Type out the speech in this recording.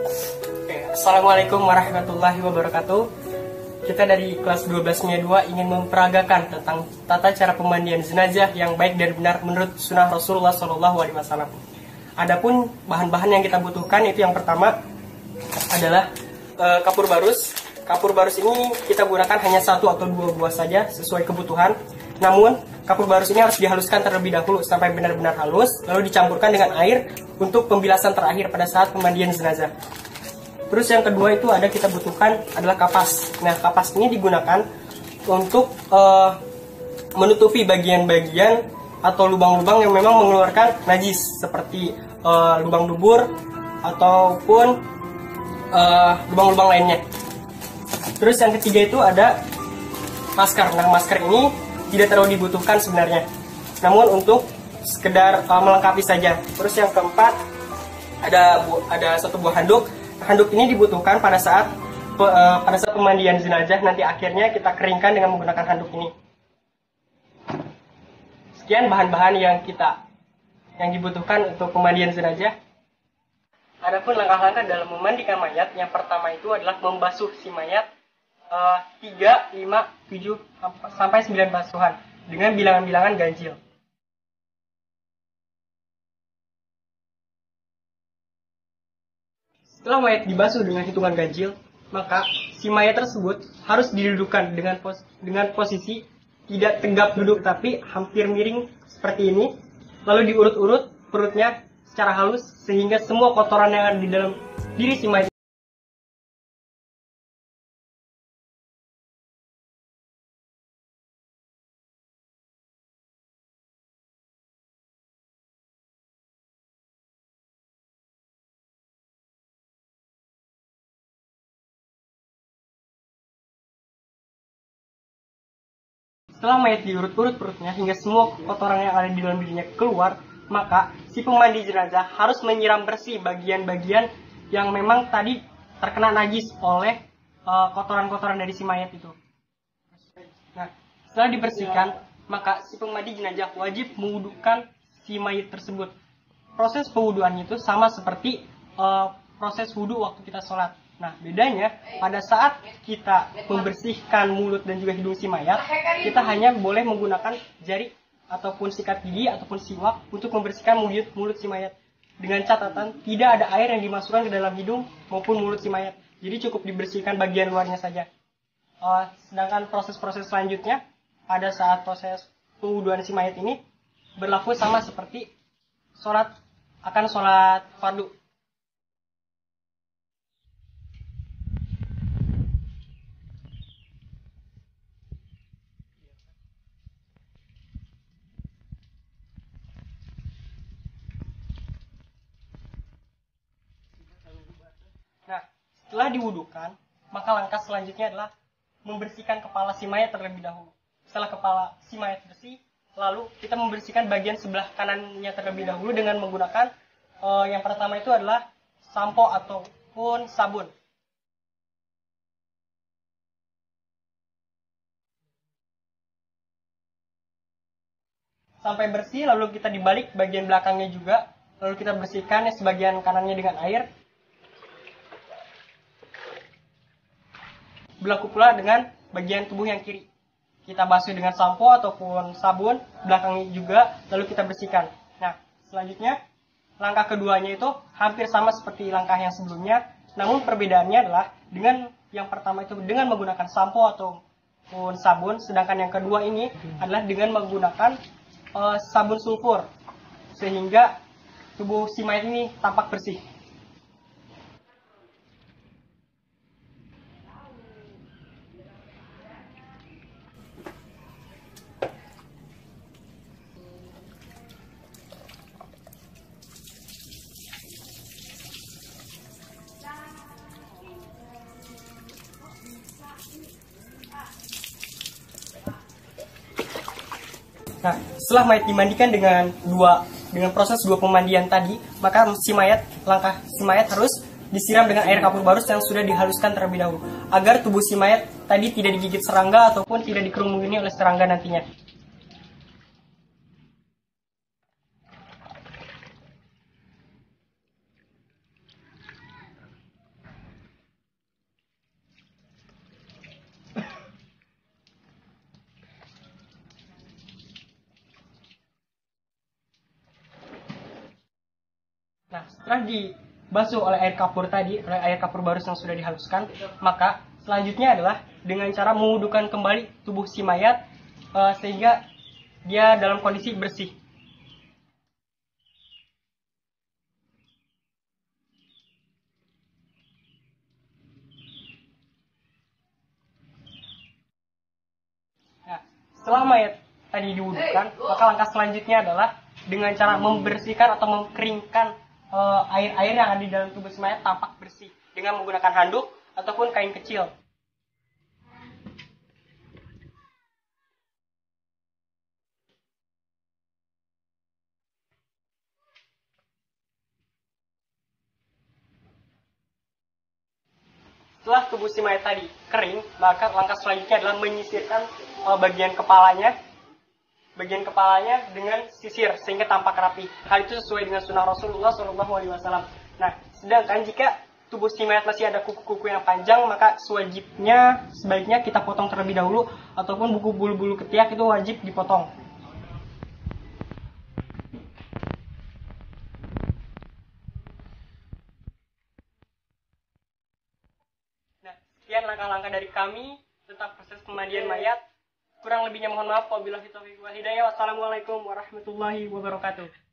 Oke, Assalamualaikum warahmatullahi wabarakatuh. Kita dari kelas 12 2 ingin memperagakan tentang tata cara pemandian jenazah yang baik dan benar menurut sunnah Rasulullah SAW. Adapun bahan-bahan yang kita butuhkan itu yang pertama adalah kapur barus. Kapur barus ini kita gunakan hanya 1 atau 2 buah saja sesuai kebutuhan. Namun kapur barus ini harus dihaluskan terlebih dahulu sampai benar-benar halus, lalu dicampurkan dengan air untuk pembilasan terakhir pada saat pemandian jenazah. Terus yang kedua itu kita butuhkan adalah kapas. Nah, kapas ini digunakan untuk menutupi bagian-bagian atau lubang-lubang yang memang mengeluarkan najis seperti lubang dubur ataupun lubang-lubang lainnya. Terus yang ketiga itu ada masker. Nah, masker ini tidak terlalu dibutuhkan sebenarnya, namun untuk sekedar melengkapi saja. Terus yang keempat ada 1 buah handuk. Handuk ini dibutuhkan pada saat pemandian jenazah, nanti akhirnya kita keringkan dengan menggunakan handuk ini. Sekian bahan-bahan yang dibutuhkan untuk pemandian jenazah. Adapun langkah-langkah dalam memandikan mayat, yang pertama itu adalah membasuh si mayat 3, 5, 7 sampai 9 basuhan dengan bilangan-bilangan ganjil. Setelah mayat dibasuh dengan hitungan ganjil, maka si mayat tersebut harus didudukkan dengan posisi tidak tegap duduk tapi hampir miring seperti ini, lalu diurut-urut perutnya secara halus sehingga semua kotoran yang ada di dalam diri si mayat Setelah mayat diurut-urut perutnya hingga semua kotoran yang ada di dalam dirinya keluar, maka si pemandi jenazah harus menyiram bersih bagian-bagian yang memang tadi terkena najis oleh kotoran-kotoran dari si mayat itu. Nah, setelah dibersihkan, maka si pemandi jenazah wajib mewudukan si mayat tersebut. Proses pewuduannya itu sama seperti proses wudu waktu kita sholat. Nah, bedanya pada saat kita membersihkan mulut dan juga hidung si mayat, kita hanya boleh menggunakan jari ataupun sikat gigi ataupun siwak untuk membersihkan mulut si mayat. Dengan catatan tidak ada air yang dimasukkan ke dalam hidung maupun mulut si mayat. Jadi cukup dibersihkan bagian luarnya saja. Sedangkan proses-proses selanjutnya pada saat proses pewuduan si mayat ini berlaku sama seperti sholat fardu. Nah, setelah diwudukan, maka langkah selanjutnya adalah membersihkan kepala si mayat terlebih dahulu. Setelah kepala si mayat bersih, lalu kita membersihkan bagian sebelah kanannya terlebih dahulu dengan menggunakan yang pertama itu adalah sampo ataupun sabun. Sampai bersih, lalu kita dibalik bagian belakangnya juga, lalu kita bersihkan sebagian kanannya dengan air. Berlaku pula dengan bagian tubuh yang kiri. Kita basuh dengan sampo ataupun sabun, belakangnya juga, lalu kita bersihkan. Nah, selanjutnya, langkah keduanya itu hampir sama seperti langkah yang sebelumnya, namun perbedaannya adalah dengan yang pertama itu dengan menggunakan sampo ataupun sabun, sedangkan yang kedua ini adalah dengan menggunakan sabun sulfur, sehingga tubuh si mayat ini tampak bersih. Nah, setelah mayat dimandikan dengan proses 2 pemandian tadi, maka langkah si mayat harus disiram dengan air kapur barus yang sudah dihaluskan terlebih dahulu, agar tubuh si mayat tadi tidak digigit serangga ataupun tidak dikerumuni oleh serangga nantinya. setelah dibasuh oleh air kapur tadi, oleh air kapur barus yang sudah dihaluskan, maka selanjutnya adalah dengan cara mewudukan kembali tubuh si mayat sehingga dia dalam kondisi bersih. Nah, setelah mayat tadi diwudukan, maka langkah selanjutnya adalah dengan cara membersihkan atau mengeringkan air-air yang ada di dalam tubuh si mayat tampak bersih dengan menggunakan handuk ataupun kain kecil. Setelah tubuh si mayat tadi kering, maka langkah selanjutnya adalah menyisirkan bagian kepalanya dengan sisir sehingga tampak rapi. Hal itu sesuai dengan sunnah Rasulullah SAW. Nah, sedangkan jika tubuh si mayat masih ada kuku-kuku yang panjang, maka sebaiknya kita potong terlebih dahulu, ataupun buku bulu-bulu ketiak itu wajib dipotong. Nah, sekian langkah-langkah dari kami tentang proses pemandian mayat. Kurang lebihnya mohon maaf. Wabillahi taufiq wal hidayah. Wassalamualaikum warahmatullahi wabarakatuh.